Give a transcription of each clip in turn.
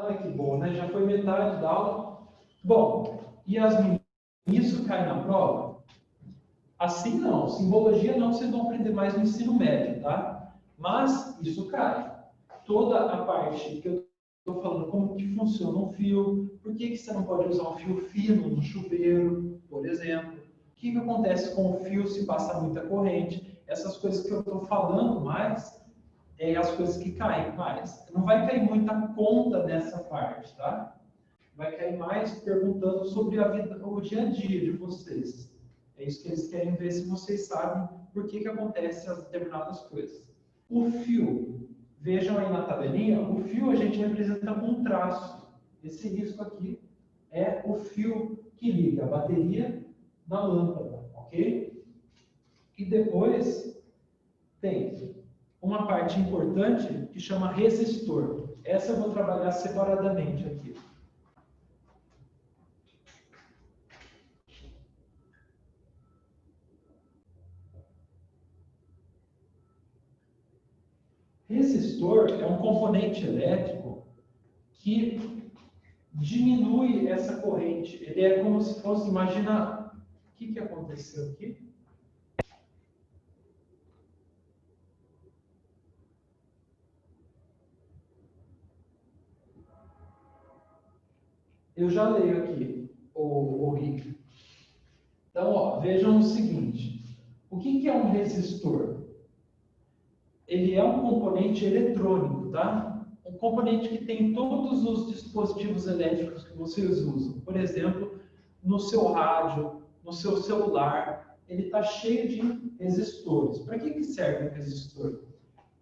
Ah, que bom, né? Já foi metade da aula. Bom, e Yasmin, isso cai na prova? Assim não, simbologia não, vocês vão aprender mais no ensino médio, tá? Mas isso cai. Toda a parte que eu estou falando, como que funciona um fio, por que você não pode usar um fio fino no chuveiro, por exemplo? O que acontece com o fio se passa muita corrente? Essas coisas que eu estou falando mais, é as coisas que caem mais. Não vai cair muita conta nessa parte, tá? Vai cair mais perguntando sobre a vida, o dia a dia de vocês. É isso que eles querem ver se vocês sabem por que acontecem as determinadas coisas. O fio, vejam aí na tabelinha, o fio a gente representa com um traço. Esse risco aqui é o fio que liga a bateria na lâmpada, ok? E depois tem uma parte importante que chama resistor. Essa eu vou trabalhar separadamente aqui. Resistor é um componente elétrico que diminui essa corrente. Ele é como se fosse, imagina, o que aconteceu aqui? Eu já leio aqui, o Rick. Então, ó, vejam o seguinte. O que é um resistor? Ele é um componente eletrônico, tá? Um componente que tem todos os dispositivos elétricos que vocês usam. Por exemplo, no seu rádio, no seu celular, ele está cheio de resistores. Para que serve um resistor?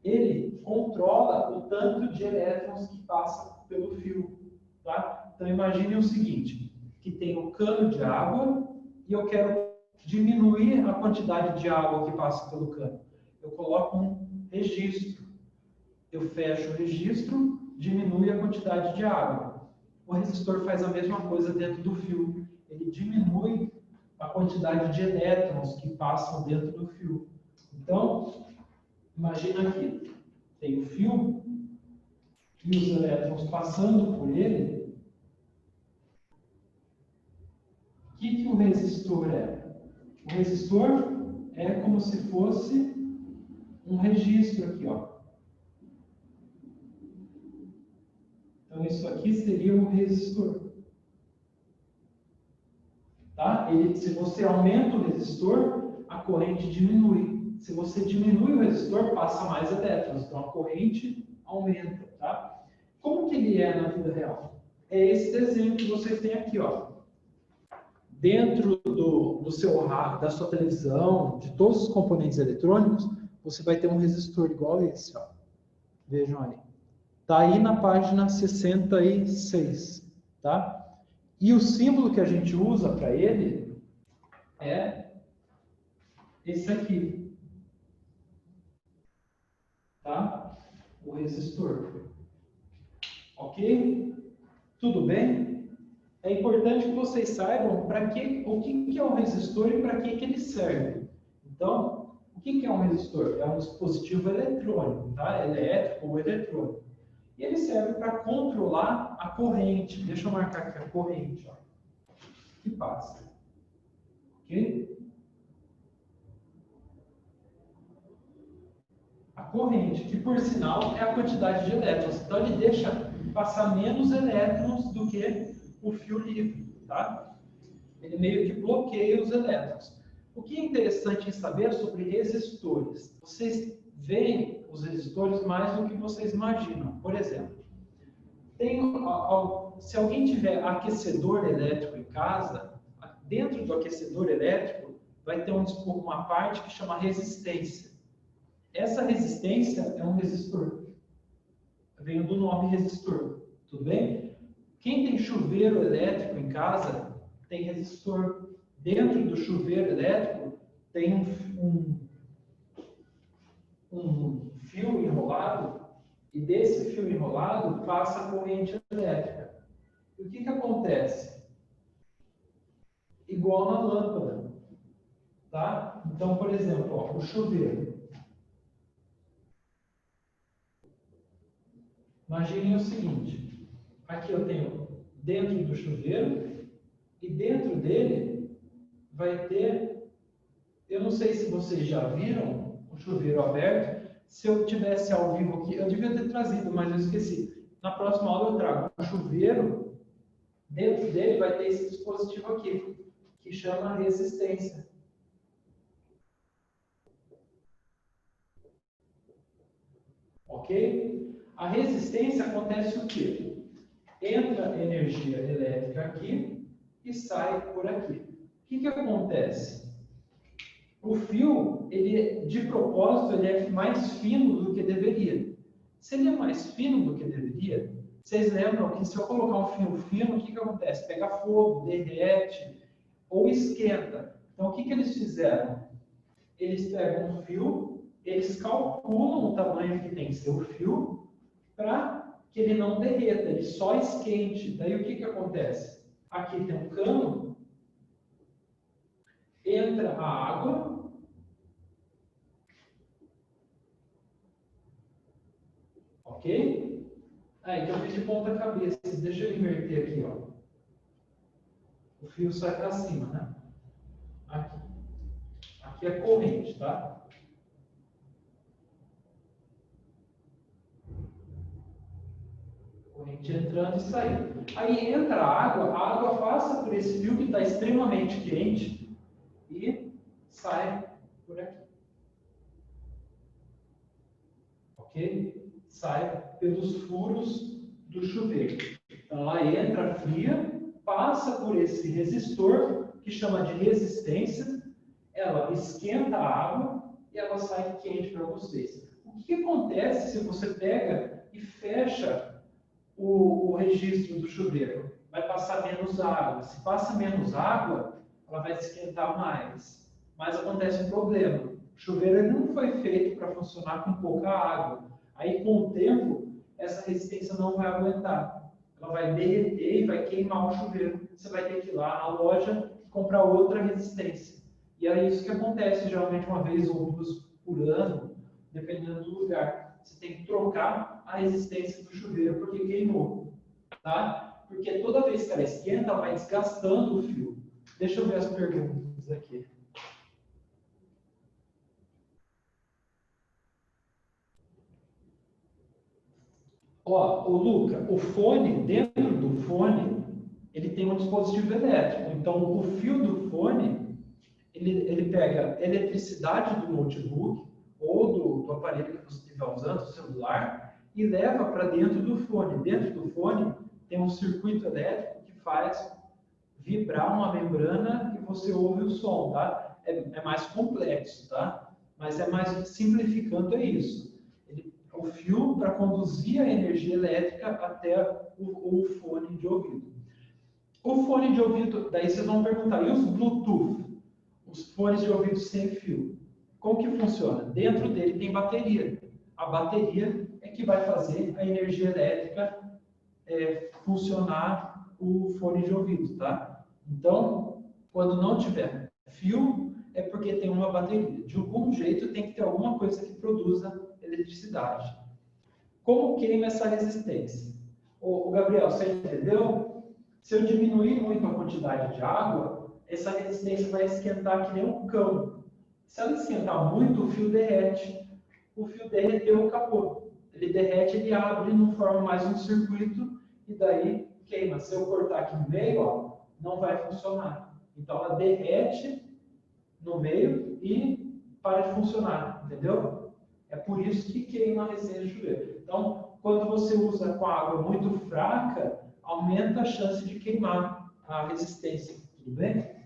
Ele controla o tanto de elétrons que passa pelo fio, tá? Então imagine o seguinte, que tem um cano de água e eu quero diminuir a quantidade de água que passa pelo cano. Eu coloco um registro. Eu fecho o registro, diminui a quantidade de água. O resistor faz a mesma coisa dentro do fio. Ele diminui a quantidade de elétrons que passam dentro do fio. Então, imagina aqui, tem o fio e os elétrons passando por ele. O que o resistor é? O resistor é como se fosse um registro aqui, ó. Então, isso aqui seria um resistor. Tá? Se você aumenta o resistor, a corrente diminui. Se você diminui o resistor, passa mais elétrons. Então, a corrente aumenta. Tá? Como que ele é na vida real? É esse desenho que vocês têm aqui. Ó. Dentro da sua televisão, de todos os componentes eletrônicos, você vai ter um resistor igual a esse. Ó. Vejam aí. Está aí na página 66. Tá? E o símbolo que a gente usa para ele é esse aqui. Tá? O resistor. Ok? Tudo bem? É importante que vocês saibam o que é um resistor e para que ele serve. Então, o que é um resistor? É um dispositivo eletrônico, tá? Elétrico ou eletrônico. E ele serve para controlar a corrente. Deixa eu marcar aqui a corrente, ó, que passa. Ok? A corrente, que por sinal é a quantidade de elétrons. Então ele deixa passar menos elétrons do que o fio livre, tá? Ele meio que bloqueia os elétrons. O que é interessante em saber sobre resistores? Vocês veem os resistores mais do que vocês imaginam. Por exemplo, se alguém tiver aquecedor elétrico em casa, dentro do aquecedor elétrico vai ter uma parte que chama resistência. Essa resistência é um resistor. Vem do nome resistor. Tudo bem? Quem tem chuveiro elétrico em casa tem resistor. Dentro do chuveiro elétrico tem um fio enrolado e desse fio enrolado passa a corrente elétrica. E o que acontece? Igual na lâmpada. Tá? Então, por exemplo, ó, o chuveiro. Imaginem o seguinte, aqui eu tenho dentro do chuveiro, e dentro dele vai ter, eu não sei se vocês já viram o chuveiro aberto. Se eu tivesse ao vivo aqui, eu devia ter trazido, mas eu esqueci. Na próxima aula eu trago o chuveiro, dentro dele vai ter esse dispositivo aqui, que chama resistência. Ok? A resistência acontece o quê? Entra energia elétrica aqui e sai por aqui. O que acontece? O fio, ele, de propósito, ele é mais fino do que deveria. Se ele é mais fino do que deveria, vocês lembram que se eu colocar um fio fino, o que acontece? Pega fogo, derrete ou esquenta. Então, o que eles fizeram? Eles pegam um fio, eles calculam o tamanho que tem que ser o fio para que ele não derreta, ele só esquente. Daí o que acontece? Aqui tem um cano, entra a água, ok? Aí que eu fiz de ponta cabeça, deixa eu inverter aqui, ó. O fio sai para cima, né? Aqui. Aqui é corrente, tá? Corrente entrando e saindo. Aí entra a água passa por esse fio que está extremamente quente e sai por aqui. Ok? Sai pelos furos do chuveiro. Então ela entra fria, passa por esse resistor, que chama de resistência, ela esquenta a água e ela sai quente para vocês. O que acontece se você pega e fecha o registro do chuveiro? Vai passar menos água. Se passa menos água, ela vai esquentar mais. Mas acontece um problema. O chuveiro não foi feito para funcionar com pouca água. Aí, com o tempo, essa resistência não vai aguentar. Ela vai derreter e vai queimar o chuveiro. Você vai ter que ir lá na loja e comprar outra resistência. E é isso que acontece, geralmente uma vez ou duas por ano, dependendo do lugar. Você tem que trocar a resistência do chuveiro porque queimou, tá? Porque toda vez que ela esquenta, ela vai desgastando o fio. Deixa eu ver as perguntas aqui. Ó, o Luca, o fone, dentro do fone, ele tem um dispositivo elétrico. Então, o fio do fone, ele pega eletricidade do notebook ou do aparelho que você estiver usando, o celular, e leva para dentro do fone. Dentro do fone tem um circuito elétrico que faz vibrar uma membrana e você ouve o som, tá? É mais complexo, tá? Mas é mais simplificando, é isso. O fio para conduzir a energia elétrica até o fone de ouvido. O fone de ouvido, daí vocês vão perguntar, e os Bluetooth? Os fones de ouvido sem fio. Como que funciona? Dentro dele tem bateria. A bateria é que vai fazer a energia elétrica funcionar o fone de ouvido, tá? Então, quando não tiver fio, é porque tem uma bateria. De algum jeito tem que ter alguma coisa que produza eletricidade. Como queima essa resistência? O Gabriel, você entendeu? Se eu diminuir muito a quantidade de água, essa resistência vai esquentar que nem um cão. Se ela esquentar muito, o fio derrete. O fio derreteu, acabou. Ele derrete, ele abre, não forma mais um circuito e daí queima. Se eu cortar aqui no meio, ó, não vai funcionar. Então ela derrete no meio e para de funcionar, entendeu? É por isso que queima a resistência do chuveiro. Então, quando você usa com água muito fraca, aumenta a chance de queimar a resistência. Tudo bem?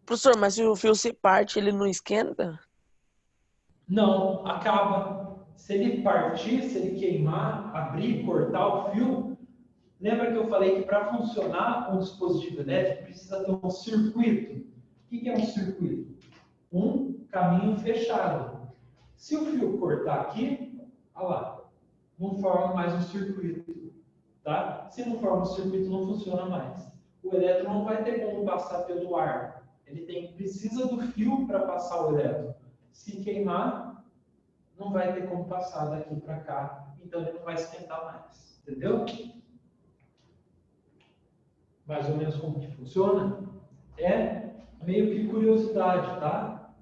Professor, mas se o fio se parte, ele não esquenta? Não, acaba. Se ele partir, se ele queimar, abrir, cortar o fio, lembra que eu falei que para funcionar um dispositivo elétrico precisa ter um circuito. O que é um circuito? Um caminho fechado. Se o fio cortar aqui, olha lá, não forma mais um circuito. Tá? Se não forma um circuito, não funciona mais. O elétron não vai ter como passar pelo ar. Ele precisa do fio para passar o elétron. Se queimar, não vai ter como passar daqui para cá então ele não vai esquentar mais. Entendeu? Mais ou menos como que funciona? É meio que curiosidade, tá?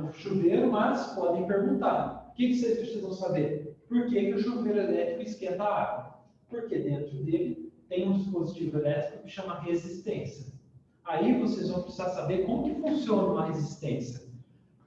O chuveiro, mas podem perguntar. O que vocês precisam saber? Por que o chuveiro elétrico esquenta a água? Porque dentro dele tem um dispositivo elétrico que chama resistência. Aí vocês vão precisar saber como que funciona uma resistência.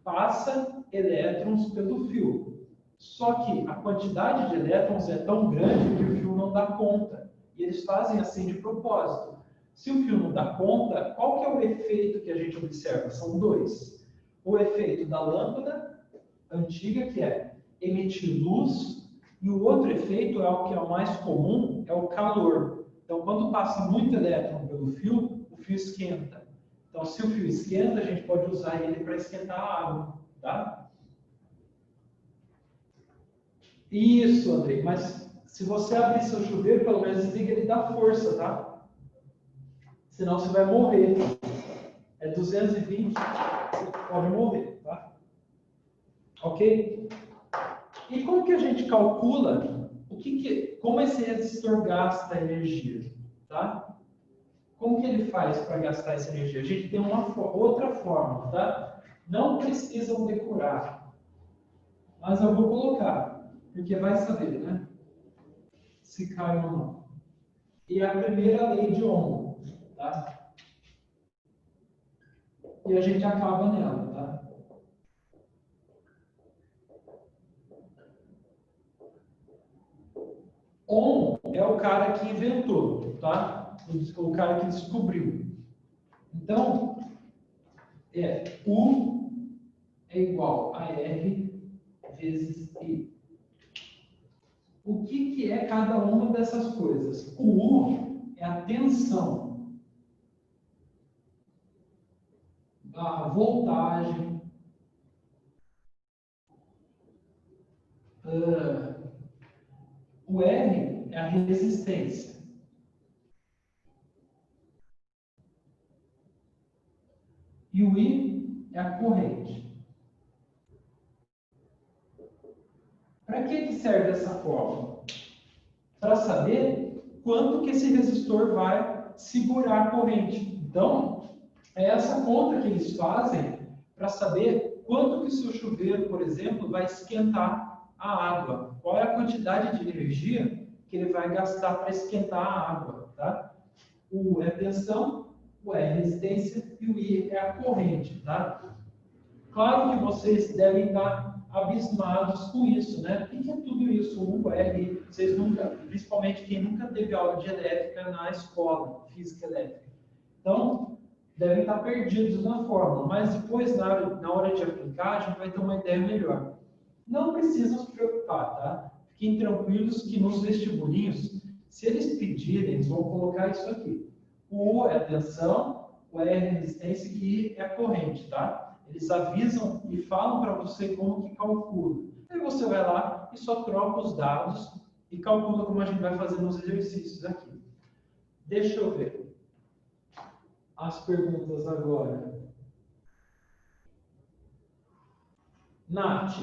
Passa elétrons pelo fio. Só que a quantidade de elétrons é tão grande que o fio não dá conta. E eles fazem assim de propósito. Se o fio não dá conta, qual que é o efeito que a gente observa? São dois. O efeito da lâmpada antiga, que é emitir luz, e o outro efeito é o que é o mais comum, é o calor. Então, quando passa muito elétron pelo fio, o fio esquenta. Então, se o fio esquenta, a gente pode usar ele para esquentar a água, tá? Isso, Andrei, mas se você abrir seu chuveiro, pelo menos desliga ele da força, tá? Senão você vai morrer. É 220, você pode morrer, tá? Ok? E como que a gente calcula como esse resistor gasta energia, tá? Como que ele faz para gastar essa energia? A gente tem uma outra forma, tá? Não precisam decorar, mas eu vou colocar, porque vai saber, né? Se cai ou não. E a primeira lei de Ohm, tá? E a gente acaba nela, tá? Ohm é o cara que inventou, tá? O cara que descobriu. Então, U é igual a R vezes I. O que é cada uma dessas coisas? O U é a tensão, a voltagem, o R é a resistência. E o I é a corrente. Para que serve essa fórmula? Para saber quanto que esse resistor vai segurar a corrente. Então, é essa conta que eles fazem para saber quanto que o seu chuveiro, por exemplo, vai esquentar a água. Qual é a quantidade de energia que ele vai gastar para esquentar a água, tá? O U é a tensão, o R é a resistência e o I é a corrente, tá? Claro que vocês devem estar abismados com isso, né? O que é tudo isso? U, R, vocês nunca, principalmente quem nunca teve aula de elétrica na escola, física elétrica. Então, devem estar perdidos na fórmula, mas depois, na hora de aplicar, a gente vai ter uma ideia melhor. Não precisam se preocupar, tá? Fiquem tranquilos que nos vestibulinhos, se eles pedirem, eles vão colocar isso aqui. O U é a tensão, o R é a resistência e o I é a corrente, tá? Eles avisam e falam para você como que calcula. Aí você vai lá e só troca os dados e calcula como a gente vai fazer nos exercícios aqui. Deixa eu ver as perguntas agora. Nath,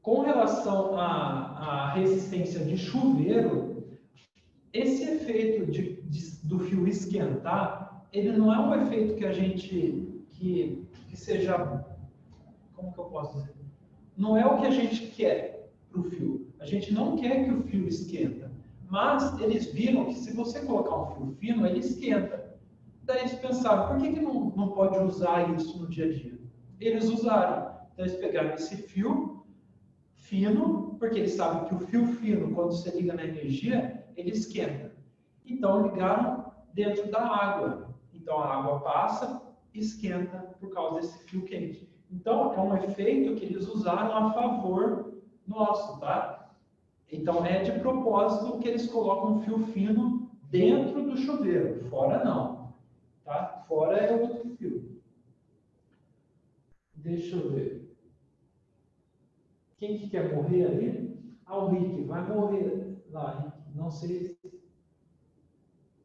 com relação à resistência de chuveiro, esse efeito do fio esquentar, ele não é um efeito que a gente, que seja, como que eu posso dizer? Não é o que a gente quer para o fio. A gente não quer que o fio esquenta. Mas eles viram que se você colocar um fio fino, ele esquenta. Daí eles pensaram, por que não pode usar isso no dia a dia? Eles usaram. Então eles pegaram esse fio fino, porque eles sabem que o fio fino, quando você liga na energia, ele esquenta. Então ligaram dentro da água. Então a água passa e esquenta por causa desse fio quente. Então é um efeito que eles usaram a favor nosso, tá? Então é de propósito que eles colocam um fio fino dentro do chuveiro, fora não, tá? Fora é outro fio. Deixa eu ver. Quem que quer morrer ali? Ah, o Rick vai morrer lá, Rick. Não sei.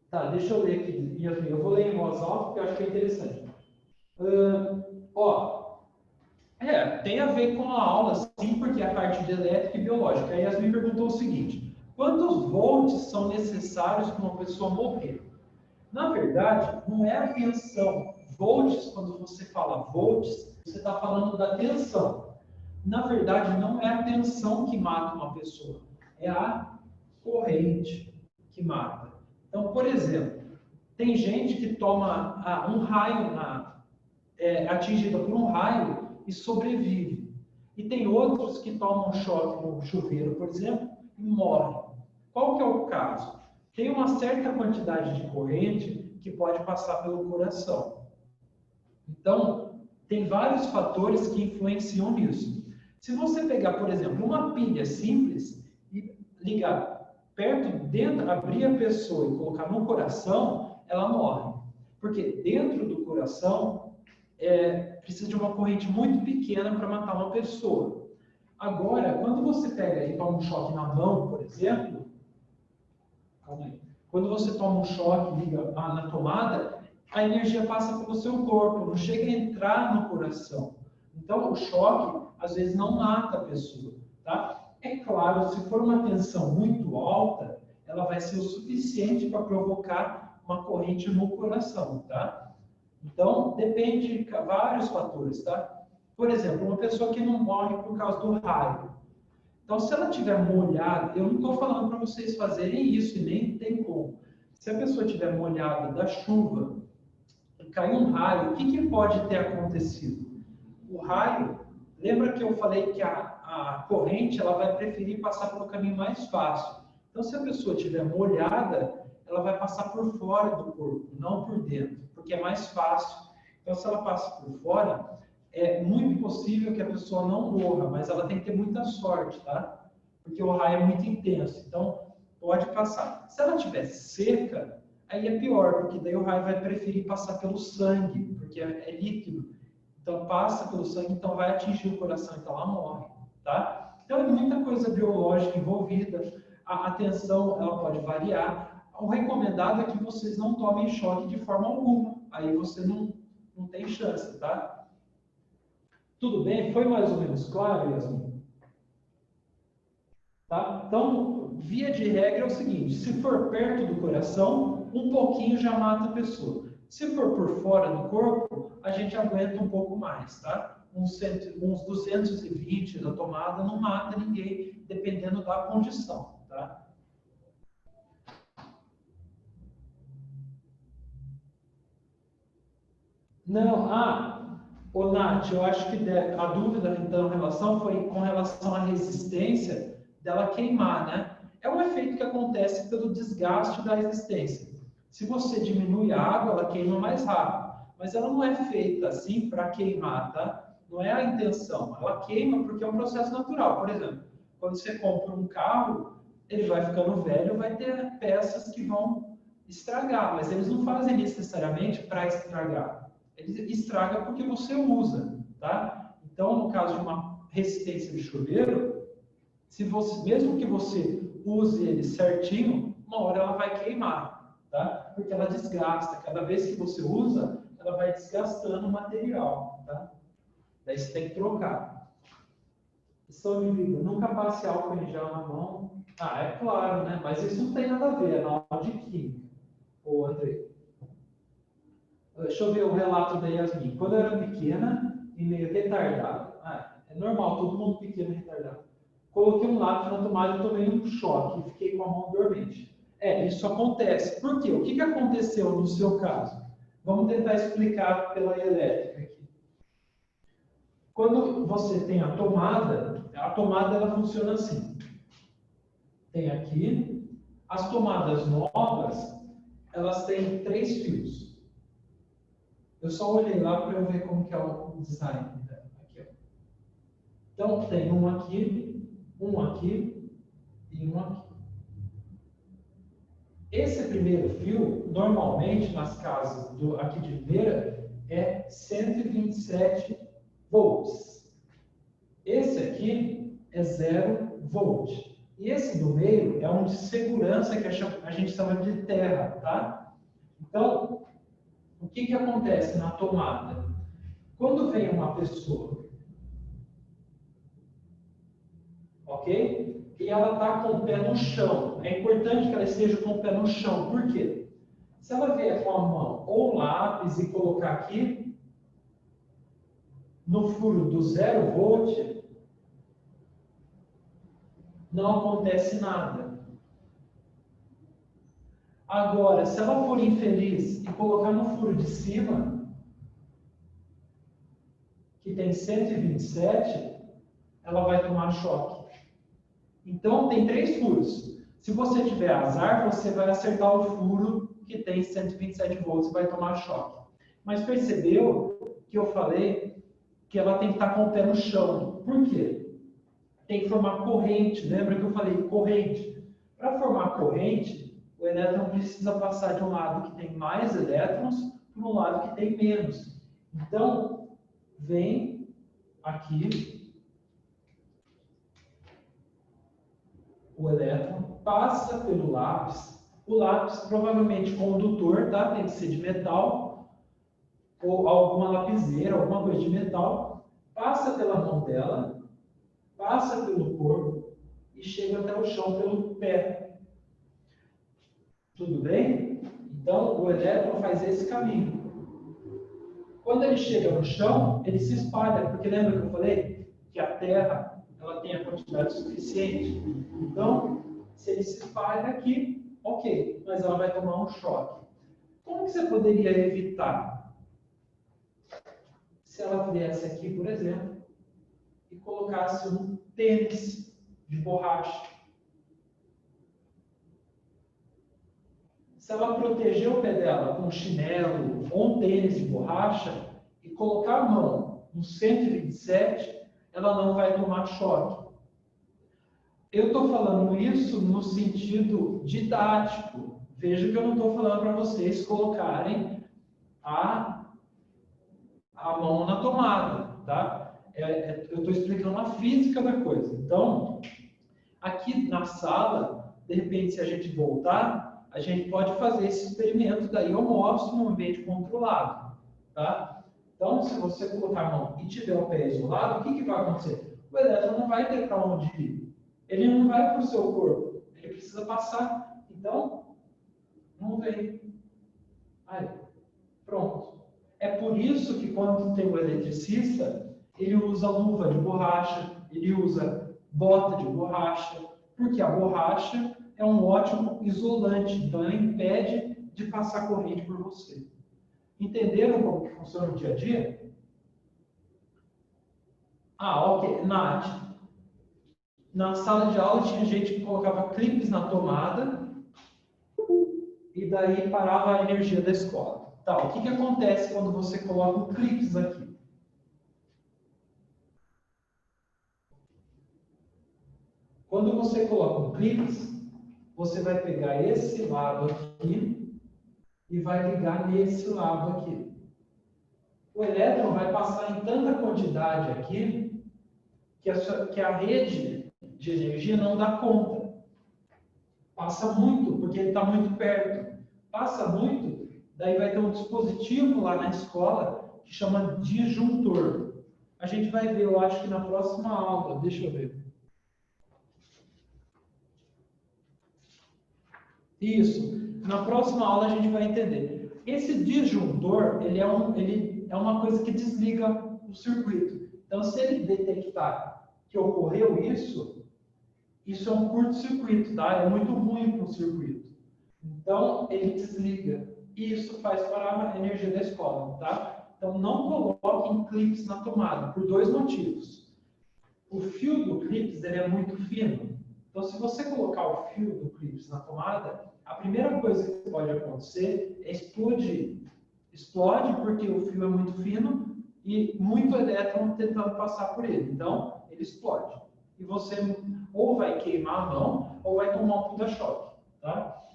Tá, deixa eu ler aqui. Eu vou ler em voz alta porque eu acho que é interessante. Ó, Tem a ver com a aula, sim, porque é a parte de elétrica e biológica. Aí Yasmin perguntou o seguinte: quantos volts são necessários para uma pessoa morrer? Na verdade, não é a tensão. Volts, quando você fala volts, você está falando da tensão. Na verdade, não é a tensão que mata uma pessoa, é a corrente que mata. Então, por exemplo, tem gente que toma um raio, é atingida por um raio e sobrevive. E tem outros que tomam um choque no chuveiro, por exemplo, e morrem. Qual que é o caso? Tem uma certa quantidade de corrente que pode passar pelo coração. Então, tem vários fatores que influenciam nisso. Se você pegar, por exemplo, uma pilha simples e ligar perto, dentro, abrir a pessoa e colocar no coração, ela morre. Porque dentro do coração precisa de uma corrente muito pequena para matar uma pessoa. Agora, quando você pega e toma um choque na mão, por exemplo, calma aí. Quando você toma um choque, liga na tomada, a energia passa pelo seu corpo, não chega a entrar no coração. Então, o choque, às vezes, não mata a pessoa, tá? É claro, se for uma tensão muito alta, ela vai ser o suficiente para provocar uma corrente no coração, tá? Então, depende de vários fatores, tá? Por exemplo, uma pessoa que não morre por causa do raio. Então, se ela estiver molhada, eu não estou falando para vocês fazerem isso, e nem tem como. Se a pessoa estiver molhada da chuva, e cair um raio, o que, que pode ter acontecido? O raio, lembra que eu falei que a corrente ela vai preferir passar pelo caminho mais fácil. Então, se a pessoa estiver molhada, ela vai passar por fora do corpo, não por dentro, porque é mais fácil. Então, se ela passa por fora, é muito possível que a pessoa não morra, mas ela tem que ter muita sorte, tá? Porque o raio é muito intenso, então pode passar. Se ela estiver seca, aí é pior, porque daí o raio vai preferir passar pelo sangue, porque é líquido. Então passa pelo sangue, então vai atingir o coração, então ela morre, tá? Então é muita coisa biológica envolvida. A tensão ela pode variar. O recomendado é que vocês não tomem choque de forma alguma. Aí você não tem chance, tá? Tudo bem? Foi mais ou menos claro, Yasmin? Tá? Então, via de regra é o seguinte: se for perto do coração, um pouquinho já mata a pessoa. Se for por fora do corpo, a gente aguenta um pouco mais, tá? Uns 220 da tomada não mata ninguém, dependendo da condição, tá? Não, ô Nath, eu acho que a dúvida então, em relação foi com relação à resistência dela queimar, né? É um efeito que acontece pelo desgaste da resistência. Se você diminui a água, ela queima mais rápido, mas ela não é feita assim para queimar, tá? Não é a intenção. Ela queima porque é um processo natural. Por exemplo, quando você compra um carro, ele vai ficando velho, vai ter peças que vão estragar, mas eles não fazem necessariamente para estragar. Ele estraga porque você usa, tá? Então, no caso de uma resistência de chuveiro, se você, mesmo que você use ele certinho, uma hora ela vai queimar, tá? Porque ela desgasta. Cada vez que você usa, ela vai desgastando o material, tá? Daí você tem que trocar. Lição de vida: nunca passe álcool em gel na mão. É claro, né? Mas isso não tem nada a ver, é na aula de química. Ô, André. Deixa eu ver o relato da Yasmin. Quando eu era pequena e meio retardada, é normal, todo mundo pequeno e retardado. Coloquei um lápis na tomada e tomei um choque e fiquei com a mão dormente. Isso acontece. Por quê? O que aconteceu no seu caso? Vamos tentar explicar pela elétrica aqui. Quando você tem a tomada ela funciona assim. Tem aqui, as tomadas novas, elas têm 3 fios. Eu só olhei lá para eu ver como que é o design dela. Aqui, ó. Então, tem um aqui e um aqui. Esse primeiro fio, normalmente, nas casas aqui de Limeira, é 127 volts. Esse aqui é 0 volt. E esse do meio é um de segurança que a gente chama de terra, tá? Então, o que acontece na tomada? Quando vem uma pessoa ok? E ela está com o pé no chão. É importante que ela esteja com o pé no chão. Por quê? Se ela vier com a mão ou um lápis e colocar aqui, no furo do 0 volt, não acontece nada. Agora, se ela for infeliz e colocar no furo de cima, que tem 127, ela vai tomar choque. Então, tem 3 furos. Se você tiver azar, você vai acertar o furo que tem 127 volts e vai tomar choque. Mas percebeu que eu falei que ela tem que estar com o pé no chão. Por quê? Tem que formar corrente. Lembra que eu falei corrente? Para formar corrente, o elétron precisa passar de um lado que tem mais elétrons para um lado que tem menos. Então, vem aqui o elétron, passa pelo lápis. O lápis provavelmente condutor, tá? Tem que ser de metal ou alguma lapiseira, alguma coisa de metal. Passa pela mão dela, passa pelo corpo e chega até o chão pelo pé. Tudo bem? Então, o elétron faz esse caminho. Quando ele chega no chão, ele se espalha, porque lembra que eu falei que a Terra ela tem a quantidade suficiente? Então, se ele se espalha aqui, ok, mas ela vai tomar um choque. Como que você poderia evitar? Se ela viesse aqui, por exemplo, e colocasse um tênis de borracha. Se ela proteger o pé dela com um chinelo ou um tênis de borracha e colocar a mão no 127, ela não vai tomar choque. Eu estou falando isso no sentido didático. Veja que eu não estou falando para vocês colocarem a mão na tomada, tá? Eu estou explicando a física da coisa. Então, aqui na sala, de repente, se a gente voltar, a gente pode fazer esse experimento, daí eu mostro no ambiente controlado, tá? Então, se você colocar a mão e tiver o pé isolado, o que vai acontecer? O elétron não vai ter para onde ir. Ele não vai para o seu corpo. Ele precisa passar. Então, não vem. Aí, pronto. É por isso que quando tem o eletricista, ele usa luva de borracha, ele usa bota de borracha, porque a borracha é um ótimo isolante, então ela impede de passar corrente por você. Entenderam como que funciona o dia a dia? Ah, ok. Nath, na sala de aula tinha gente que colocava clipes na tomada e daí parava a energia da escola. Tá, o que acontece quando você coloca clipes aqui? Quando você coloca clipes, você vai pegar esse lado aqui e vai ligar nesse lado aqui. O elétron vai passar em tanta quantidade aqui que a rede de energia não dá conta. Passa muito, porque ele está muito perto. Passa muito, daí vai ter um dispositivo lá na escola que chama disjuntor. A gente vai ver, eu acho que na próxima aula. Deixa eu ver. Isso. Na próxima aula a gente vai entender. Esse disjuntor, ele é uma coisa que desliga o circuito. Então, se ele detectar que ocorreu isso é um curto-circuito, tá? É muito ruim para o circuito. Então, ele desliga. E isso faz parar a energia da escola, tá? Então, não coloquem clipes na tomada, por 2 motivos. O fio do clips ele é muito fino. Então, se você colocar o fio do clips na tomada, a primeira coisa que pode acontecer é explodir. Explode porque o fio é muito fino e muito elétron tentando passar por ele. Então, ele explode. E você ou vai queimar a mão ou vai tomar um puta choque, tá?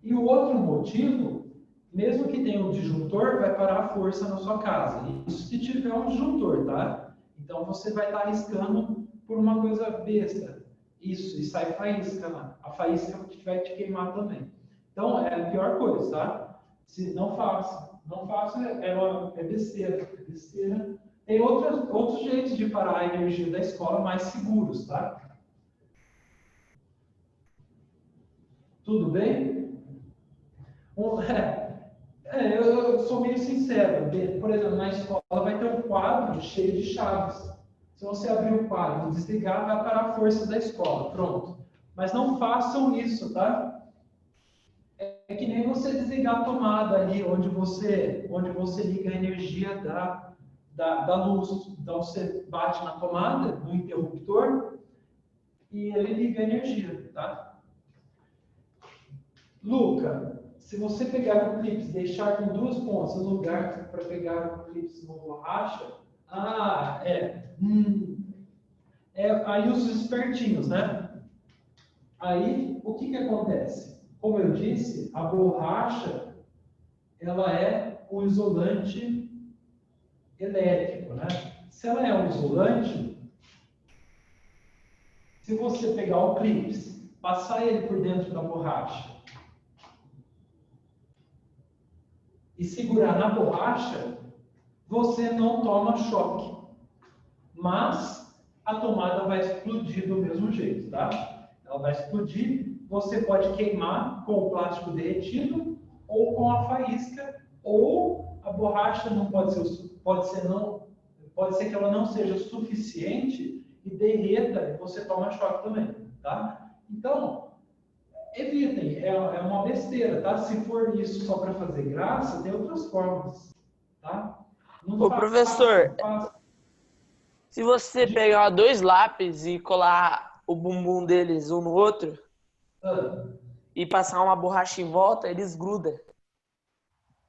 E o outro motivo, mesmo que tenha um disjuntor, vai parar a força na sua casa. Isso se tiver um disjuntor, tá? Então você vai estar arriscando por uma coisa besta. Isso, e sai faísca lá. A faísca vai te queimar também. Então é a pior coisa, tá? Não faça. Não faça, é besteira. É besteira. Tem outros jeitos de parar a energia da escola mais seguros, tá? Tudo bem? Eu sou meio sincero. Por exemplo, na escola vai ter um quadro cheio de chaves. Se você abrir o quadro e desligar, vai parar a força da escola. Pronto. Mas não façam isso, tá? É que nem você desligar a tomada ali, onde você liga a energia da luz. Então, você bate na tomada, no interruptor, e ele liga a energia, tá? Luca, se você pegar o clipe e deixar com duas pontas no lugar para pegar o clipe no borracha, aí os espertinhos, né? Aí, o que acontece? Como eu disse, a borracha, ela é um isolante elétrico, né? Se ela é um isolante, se você pegar o clipe, passar ele por dentro da borracha e segurar na borracha, você não toma choque. Mas a tomada vai explodir do mesmo jeito, tá? Ela vai explodir, você pode queimar com o plástico derretido ou com a faísca, ou a borracha não pode ser que ela não seja suficiente e derreta e você toma choque também, tá? Então, evitem, é uma besteira, tá? Se for isso só para fazer graça, tem outras formas, tá? Não Ô, professor, faça. se você pegar dois lápis e colar o bumbum deles um no outro e passar uma borracha em volta, eles grudam.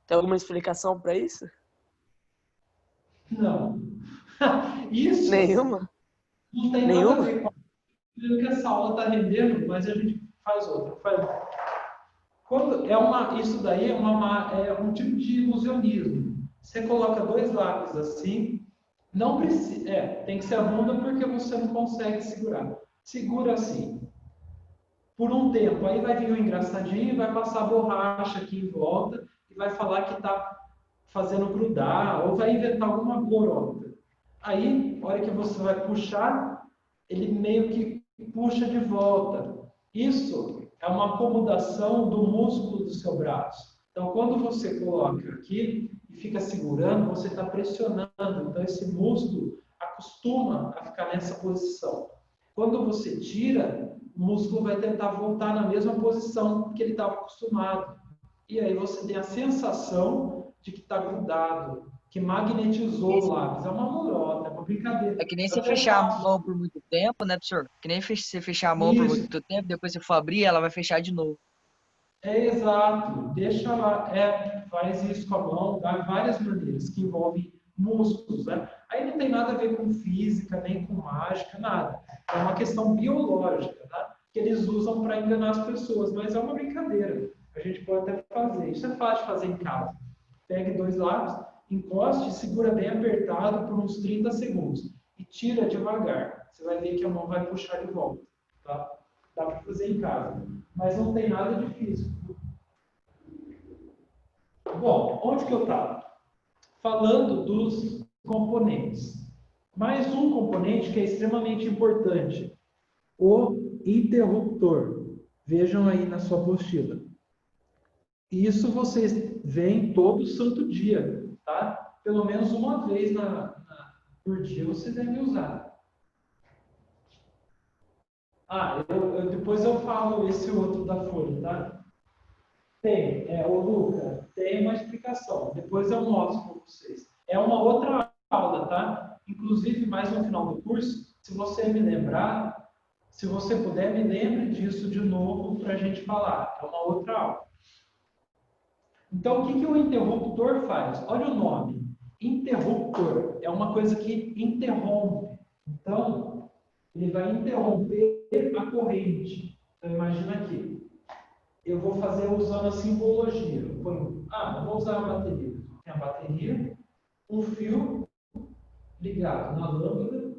Tem alguma explicação para isso? Não. Isso Nenhuma? não tem nada a Nenhuma? ver com aquilo que essa aula está rendendo, mas a gente faz outra. Isso daí é um tipo de ilusionismo. Você coloca dois lápis assim, não precisa, tem que ser a bunda porque você não consegue segurar. Segura assim, por um tempo. Aí vai vir o engraçadinho e vai passar a borracha aqui em volta e vai falar que está fazendo grudar ou vai inventar alguma lorota. Aí, na hora que você vai puxar, ele meio que puxa de volta. Isso é uma acomodação do músculo do seu braço. Então, quando você coloca aqui e fica segurando, você está pressionando. Então, esse músculo acostuma a ficar nessa posição. Quando você tira, o músculo vai tentar voltar na mesma posição que ele estava acostumado. E aí você tem a sensação de que está grudado, que magnetizou o lápis. É uma lorota, é uma brincadeira. É que nem Eu você até fechar a faço. mão por muito tempo, né, professor? Que nem você fechar a mão por Isso, muito tempo, depois você for abrir, ela vai fechar de novo. é exato. Deixa lá, faz isso com a mão, dá várias maneiras que envolvem músculos, né? Aí não tem nada a ver com física, nem com mágica, nada. É uma questão biológica, tá? Que eles usam para enganar as pessoas, mas é uma brincadeira. A gente pode até fazer. Isso é fácil de fazer em casa. Pegue dois lápis, encoste e segura bem apertado por uns 30 segundos. E tira devagar. Você vai ver que a mão vai puxar de volta, tá? Dá para fazer em casa. Mas não tem nada de físico. Bom, onde que eu estava? Falando dos componentes. Mais um componente que é extremamente importante. O interruptor. Vejam aí na sua apostila. Isso vocês veem todo santo dia, tá? Pelo menos uma vez por dia você deve usar. Depois eu falo esse outro da folha, tá? Ô Luca, tem uma explicação. Depois eu mostro para vocês. É uma outra aula, tá? Inclusive, mais no final do curso, se você me lembrar, se você puder, me lembre disso de novo para a gente falar. É uma outra aula. Então, o que o interruptor faz? Olha o nome. Interruptor é uma coisa que interrompe. Então, ele vai interromper a corrente. Então, imagina aqui. Eu vou fazer usando a simbologia. Eu vou usar a bateria. Tem a bateria, um fio ligado na lâmpada,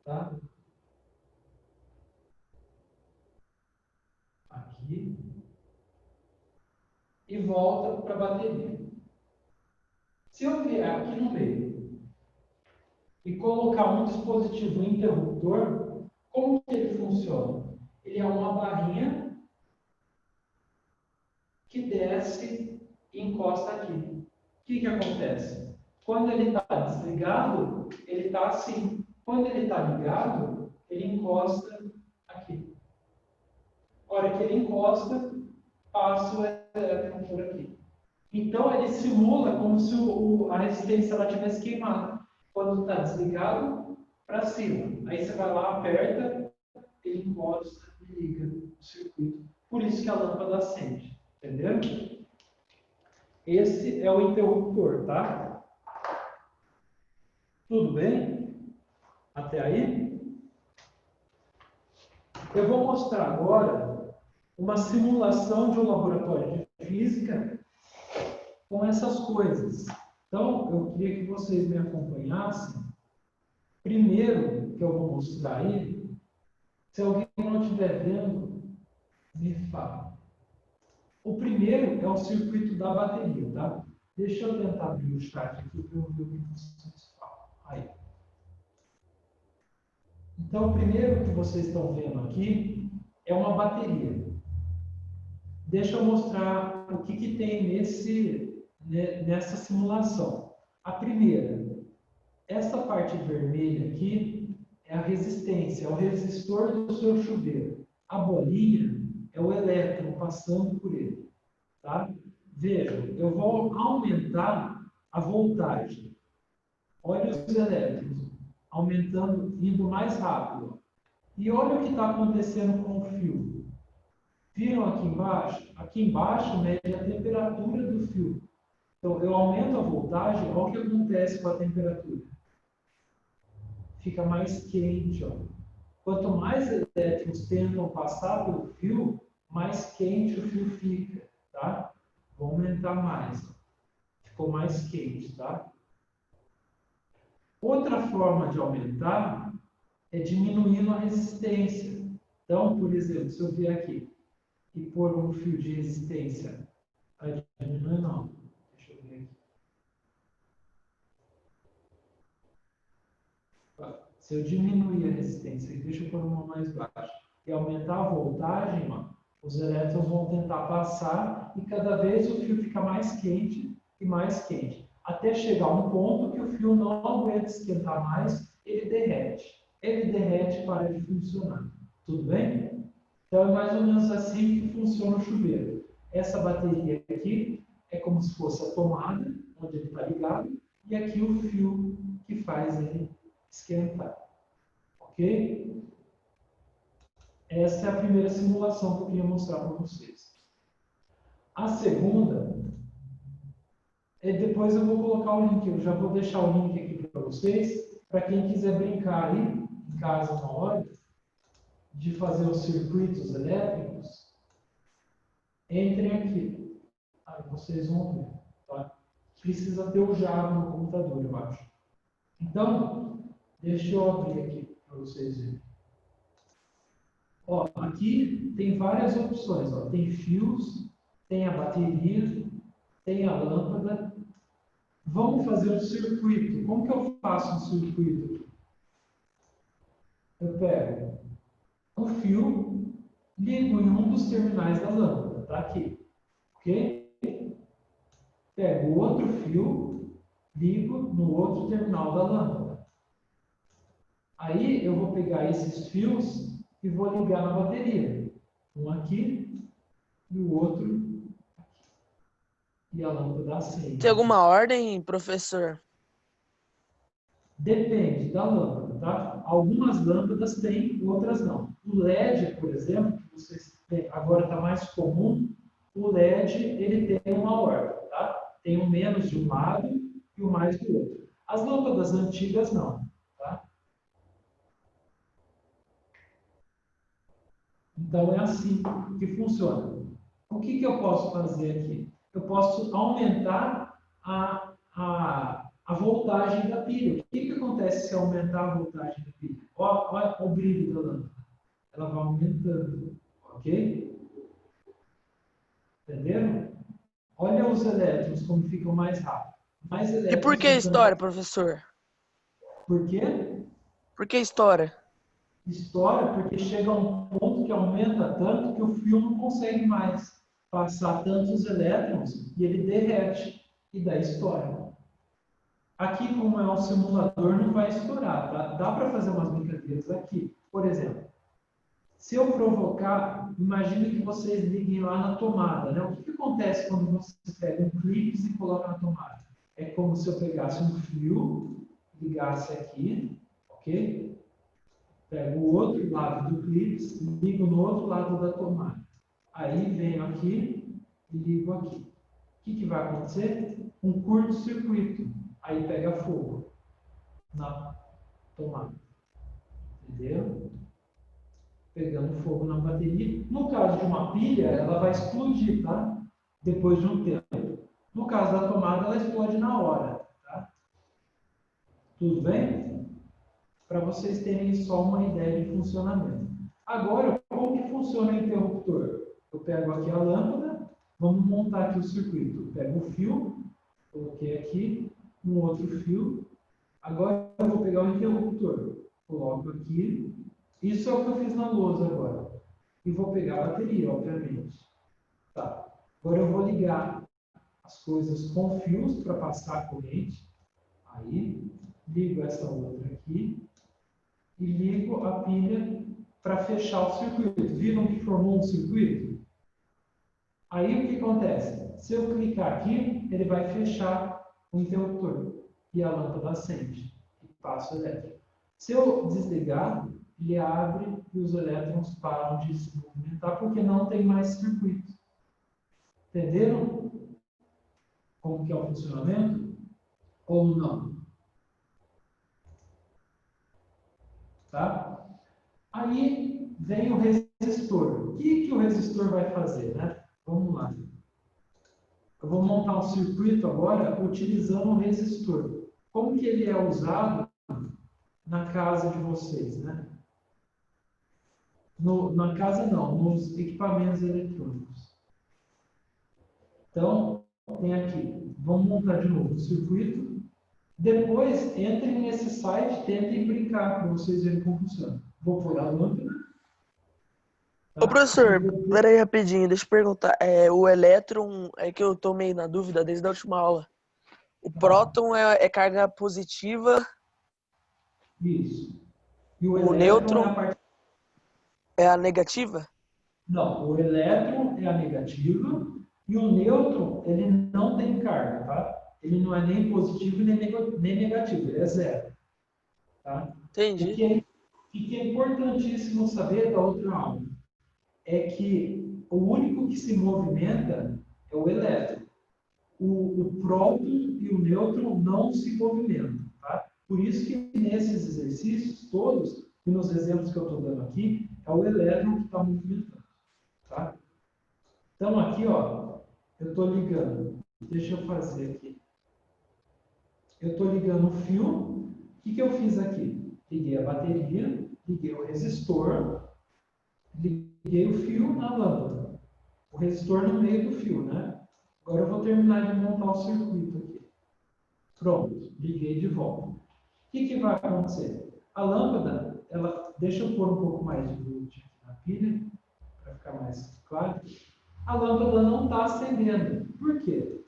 tá? Aqui. E volta para a bateria. Se eu vier aqui no meio e colocar um dispositivo interruptor, como que ele funciona? Ele é uma barrinha desce e encosta aqui. O que acontece? Quando ele está desligado, ele está assim. Quando ele está ligado, ele encosta aqui. A hora que ele encosta, passa o elétron por aqui. Então, ele simula como se a resistência ela tivesse queimado. Quando está desligado, para cima. Aí você vai lá, aperta, ele encosta e liga o circuito. Por isso que a lâmpada acende. Entendeu? Esse é o interruptor, tá? Tudo bem? Até aí? Eu vou mostrar agora uma simulação de um laboratório de física com essas coisas. Então, eu queria que vocês me acompanhassem. Primeiro que eu vou mostrar aí, se alguém não estiver vendo, me fala. O primeiro é o circuito da bateria, tá? Deixa eu tentar abrir o chat aqui para eu ver o que vocês falam. Aí. Então, o primeiro que vocês estão vendo aqui é uma bateria. Deixa eu mostrar o que tem nessa simulação. A primeira, essa parte vermelha aqui é a resistência, é o resistor do seu chuveiro. A bolinha é o elétron passando por ele. Tá? Vejam, eu vou aumentar a voltagem. Olha os elétrons aumentando, indo mais rápido. E olha o que está acontecendo com o fio. Viram aqui embaixo? Aqui embaixo mede a temperatura do fio. Então, eu aumento a voltagem, olha o que acontece com a temperatura. Fica mais quente. Ó. Quanto mais elétrons tentam passar pelo fio, mais quente o fio fica. Tá? Vou aumentar mais. Ó. Ficou mais quente. Tá? Outra forma de aumentar é diminuindo a resistência. Então, por exemplo, se eu vier aqui e pôr um fio de resistência, vai diminuir não. Deixa eu ver aqui. Se eu diminuir a resistência, deixa eu pôr uma mais baixa, e aumentar a voltagem, ó, os elétrons vão tentar passar e cada vez o fio fica mais quente e mais quente. Até chegar a um ponto que o fio não aguenta esquentar mais, ele derrete. Ele derrete e para de funcionar. Tudo bem? Então é mais ou menos assim que funciona o chuveiro. Essa bateria aqui é como se fosse a tomada, onde ele está ligado, e aqui o fio que faz ele esquentar. Ok? Essa é a primeira simulação que eu queria mostrar para vocês. A segunda, depois eu vou colocar o link, eu já vou deixar o link aqui para vocês, para quem quiser brincar aí, em casa uma hora, de fazer os circuitos elétricos, entrem aqui. Aí vocês vão ver. Tá? Precisa ter o Java no computador, eu acho. Então, deixa eu abrir aqui para vocês verem. Ó, aqui tem várias opções. Ó. Tem fios, tem a bateria, tem a lâmpada. Vamos fazer um circuito. Como que eu faço um circuito aqui? Eu pego um fio, ligo em um dos terminais da lâmpada. Está aqui. Ok? Pego outro fio, ligo no outro terminal da lâmpada. Aí eu vou pegar esses fios e vou ligar na bateria. Um aqui e o outro aqui. E a lâmpada acende. Tem alguma ordem, professor? Depende da lâmpada, tá? Algumas lâmpadas têm, outras não. O LED, por exemplo, que vocês têm, agora está mais comum, o LED ele tem uma ordem, tá? Tem o menos de um lado e o mais do outro. As lâmpadas antigas não, tá? Então é assim que funciona. O que eu posso fazer aqui? Eu posso aumentar a voltagem da pilha. O que acontece se aumentar a voltagem da pilha? Olha o brilho da lâmpada. Ela vai aumentando, ok? Entenderam? Olha os elétrons como ficam mais rápido. Mais E elétrons por que ficam- estoura, professor? Por quê? Por que estoura? Estoura porque chega a um ponto que aumenta tanto que o fio não consegue mais. passar tantos elétrons e ele derrete e dá estoura. Aqui, como é um simulador, não vai estourar, tá? Dá para fazer umas brincadeiras aqui. Por exemplo, se eu provocar, imagine que vocês liguem lá na tomada, né? O que acontece quando você pega um clipe e coloca na tomada? É como se eu pegasse um fio, ligasse aqui, ok? Pego o outro lado do clipe, ligo no outro lado da tomada. Aí venho aqui e ligo aqui. O que vai acontecer? Um curto-circuito. Aí pega fogo na tomada. Entendeu? Pegando fogo na bateria. No caso de uma pilha, ela vai explodir, tá? Depois de um tempo. No caso da tomada, ela explode na hora, tá? Tudo bem? Para vocês terem só uma ideia de funcionamento. Agora, como que funciona o interruptor? Eu pego aqui a lâmpada, vamos montar aqui o circuito. Eu pego o fio, coloquei aqui, um outro fio. Agora eu vou pegar o interruptor, coloco aqui. Isso é o que eu fiz na lousa agora. E vou pegar a bateria, obviamente. Tá. Agora eu vou ligar as coisas com fios para passar a corrente. Aí, ligo essa outra aqui. E ligo a pilha para fechar o circuito. Viram que formou um circuito? Aí o que acontece? Se eu clicar aqui, ele vai fechar o interruptor. E a lâmpada acende. E passa o elétron. Se eu desligar, ele abre e os elétrons param de se movimentar porque não tem mais circuito. Entenderam como que é o funcionamento? Ou não? Tá? Aí vem o resistor. O que o resistor vai fazer, né? Vamos lá. Eu vou montar um circuito agora utilizando um resistor. Como que ele é usado na casa de vocês, né? Na casa não, nos equipamentos eletrônicos. Então, tem aqui, vamos montar de novo o circuito. Depois, entrem nesse site, tentem brincar para vocês verem como funciona. Vou pôr a lâmpada. Ô, professor, peraí rapidinho, deixa eu perguntar. O elétron é que eu tô meio na dúvida desde a última aula. O próton é carga positiva. Isso. E o O elétron nêutron é a parte... é a negativa? Não, o elétron é a negativa e o nêutron, ele não tem carga, tá? Ele não é nem positivo nem negativo, ele é zero. Tá? Entendi. O que é importantíssimo saber da outra aula é que o único que se movimenta é o elétron. O próton e o nêutron não se movimentam. Tá? Por isso que nesses exercícios todos, e nos exemplos que eu estou dando aqui, é o elétron que está movimentando. Tá? Então aqui, ó, eu estou ligando. Deixa eu fazer aqui. Eu estou ligando o fio. O que eu fiz aqui? Liguei a bateria, liguei o resistor, liguei o fio na lâmpada. O resistor no meio do fio, né? Agora eu vou terminar de montar o circuito aqui. Pronto, liguei de volta. O que vai acontecer? A lâmpada, deixa eu pôr um pouco mais de luz na pilha, para ficar mais claro. A lâmpada não está acendendo. Por quê?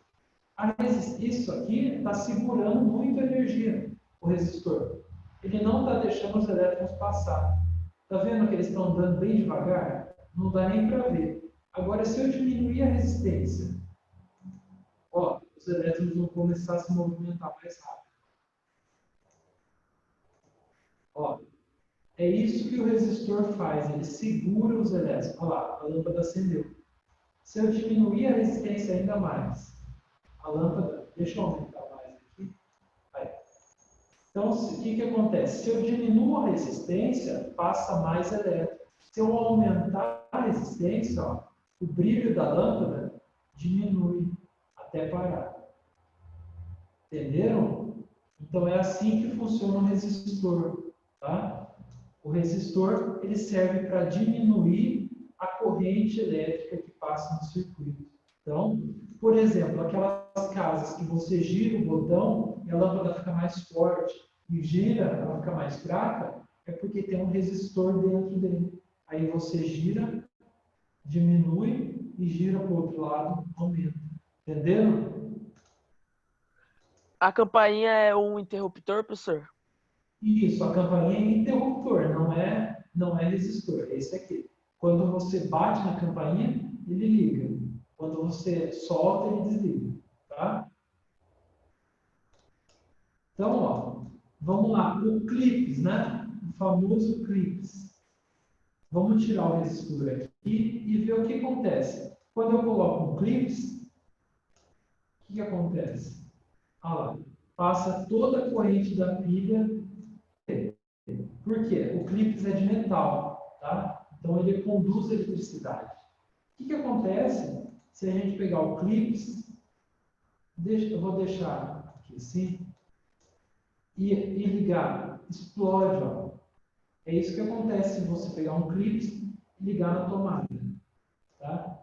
Isso aqui está segurando muita energia, o resistor. Ele não está deixando os elétrons passar. Está vendo que eles estão andando bem devagar? Não dá nem para ver. Agora, se eu diminuir a resistência, ó, os elétrons vão começar a se movimentar mais rápido. Ó, é isso que o resistor faz, ele segura os elétrons. Olha lá, a lâmpada acendeu. Se eu diminuir a resistência ainda mais, a lâmpada, deixa eu aumentar mais aqui. Aí. Então, o que acontece? Se eu diminuo a resistência, passa mais elétron. Se eu aumentar a resistência, ó, o brilho da lâmpada diminui até parar. Entenderam? Então, é assim que funciona o resistor. Tá? O resistor ele serve para diminuir a corrente elétrica que passa no circuito. Então, por exemplo, aquelas casas que você gira o botão e a lâmpada fica mais forte e gira, ela fica mais fraca, é porque tem um resistor dentro dele. Aí você gira, diminui e gira para o outro lado, aumenta. Entenderam? A campainha é um interruptor, professor? Isso, a campainha é interruptor, não é resistor, é esse aqui. Quando você bate na campainha, ele liga. Quando você solta, ele desliga, tá? Então, ó, vamos lá, o clips, né? O famoso clips. Vamos tirar o resistor aqui e ver o que acontece. Quando eu coloco um clips, o que acontece? Olha lá, passa toda a corrente da pilha. Por quê? O clips é de metal, tá? Então ele conduz eletricidade. O que acontece se a gente pegar o clips, eu vou deixar aqui assim, e ligar? Explode, ó. É isso que acontece se você pegar um clips e ligar na tomada, tá?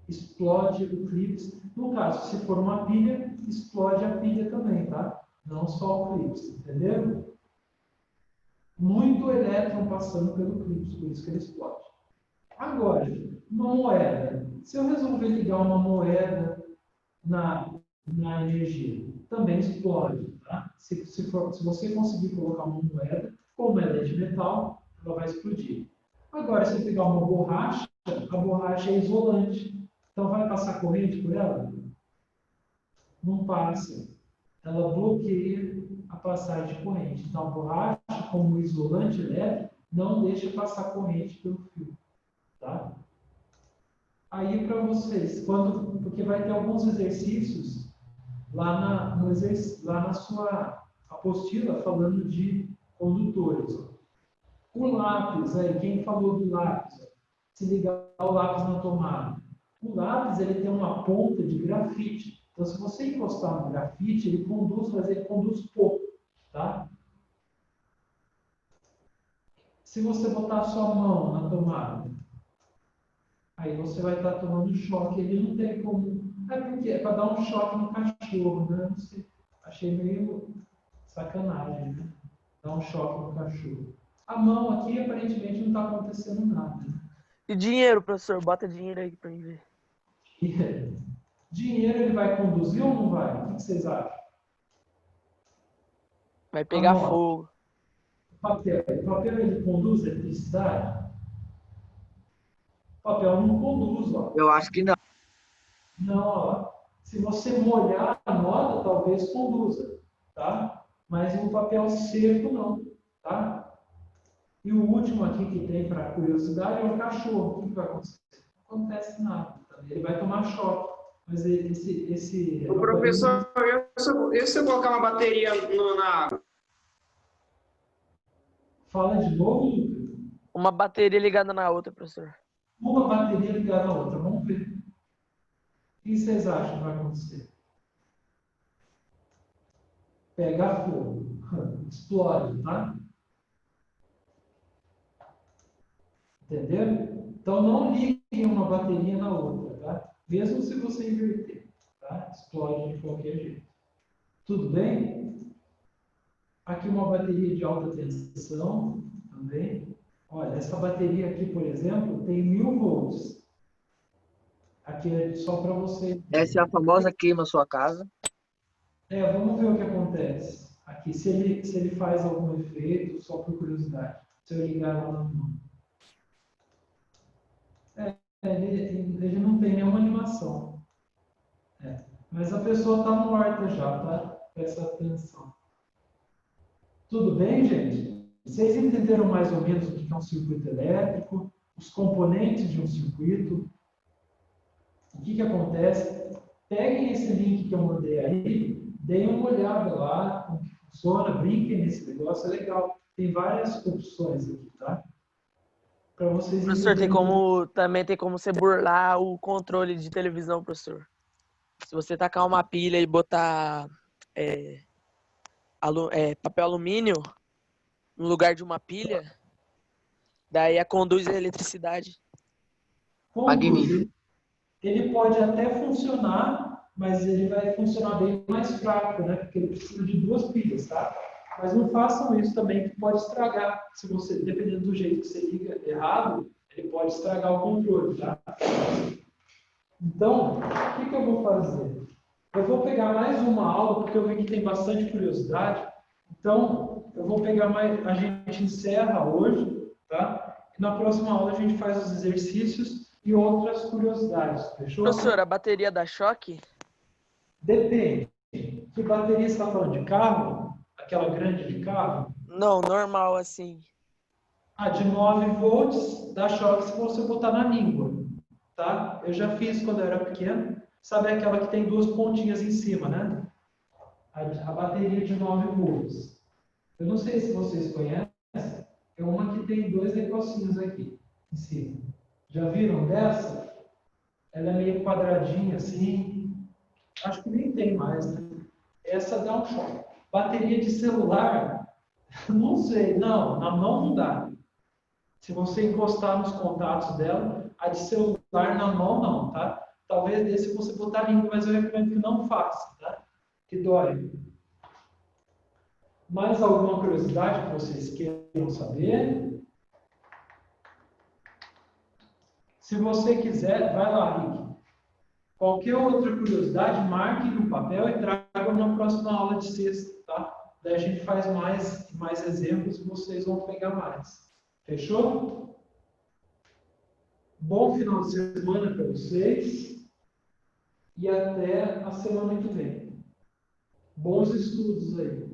Explode o clips. No caso, se for uma pilha, explode a pilha também, tá? Não só o clips, entendeu? Muito elétron passando pelo clips, por isso que ele explode. Agora, uma moeda. Se eu resolver ligar uma moeda na energia, também explode, tá? Se você conseguir colocar uma moeda, como ela é de metal, ela vai explodir. Agora, se eu pegar uma borracha, a borracha é isolante. Então, vai passar corrente por ela? Não passa. Ela bloqueia a passagem de corrente. Então, a borracha, como isolante elétrico, não deixa passar corrente pelo fio. Tá? Aí, para vocês, porque vai ter alguns exercícios lá na sua apostila falando de condutores. O lápis, aí, quem falou do lápis? Se ligar o lápis na tomada. O lápis ele tem uma ponta de grafite. Então, se você encostar no grafite, ele conduz, mas ele conduz pouco. Tá? Se você botar a sua mão na tomada, aí você vai estar tomando choque. Ele não tem como. É porque é para dar um choque no cachorro, né? Não sei. Achei meio sacanagem, né? Dar um choque no cachorro. A mão aqui, aparentemente, não está acontecendo nada. Né? E dinheiro, professor? Bota dinheiro aí pra mim ver. Dinheiro ele vai conduzir ou não vai? O que vocês acham? Vai pegar Anota. fogo. O papel ele conduz eletricidade? O papel não conduz, ó. Eu acho que não. Não, ó. Se você molhar a nota, talvez conduza, tá? Mas o papel seco não, tá? E o último aqui que tem para curiosidade é o cachorro. O que vai acontecer? Não acontece nada. Tá? Ele vai tomar choque. Mas esse O professor, e se eu colocar uma bateria na... Fala de novo, Lucas. Uma bateria ligada na outra, professor. Uma bateria ligada à outra. Vamos ver. O que vocês acham que vai acontecer? Pega fogo. Explode, tá? Entendeu? Então não liguem uma bateria na outra, tá? Mesmo se você inverter, tá? Explode de qualquer jeito. Tudo bem? Aqui uma bateria de alta tensão também. Olha, essa bateria aqui, por exemplo, tem 1000 volts. Aqui é só para você. Essa é a famosa queima sua casa. Vamos ver o que acontece. Aqui, se ele faz algum efeito, só por curiosidade. Se eu ligar lá na mão. Ele não tem nenhuma animação. Mas a pessoa está morta já, tá? Presta atenção. Tudo bem, gente? Vocês entenderam mais ou menos o que é um circuito elétrico? Os componentes de um circuito? O que acontece? Peguem esse link que eu mandei aí, deem uma olhada lá, como que funciona, brinquem nesse negócio, é legal. Tem várias opções aqui, tá? Para vocês Professor, entenderem. também tem como você burlar o controle de televisão, professor. Se você tacar uma pilha e botar papel alumínio no lugar de uma pilha, daí conduz a eletricidade. Magnífico. Ele pode até funcionar, mas ele vai funcionar bem mais fraco, né? Porque ele precisa de 2 pilhas, tá? Mas não façam isso também, que pode estragar. Se você, dependendo do jeito que você liga errado, ele pode estragar o controle, tá? Então, o que eu vou fazer? Eu vou pegar mais uma aula, porque eu vi que tem bastante curiosidade. Então, eu vou pegar mais... A gente encerra hoje, tá? E na próxima aula a gente faz os exercícios e outras curiosidades, fechou? Professor, a bateria dá choque? Depende. Que bateria você está falando de carro? Aquela grande de carro? Não, normal assim. Ah, de 9 volts dá choque se você botar na língua, tá? Eu já fiz quando eu era pequeno. Sabe aquela que tem duas pontinhas em cima, né? A bateria de 9 volts. Eu não sei se vocês conhecem. É uma que tem dois negocinhos aqui em cima. Já viram dessa? Ela é meio quadradinha assim. Acho que nem tem mais, né? Essa dá um choque. Bateria de celular, não sei. Não, na mão não dá. Se você encostar nos contatos dela, a de celular na mão não, tá? Talvez desse você botar a língua, mas eu recomendo que não faça, tá? Que dói. Mais alguma curiosidade que vocês queiram saber? Se você quiser, vai lá, Rick. Qualquer outra curiosidade, marque no papel e traga na próxima aula de sexta, tá? Daí a gente faz mais exemplos e vocês vão pegar mais. Fechou? Bom final de semana para vocês e até a semana que vem. Bons estudos aí.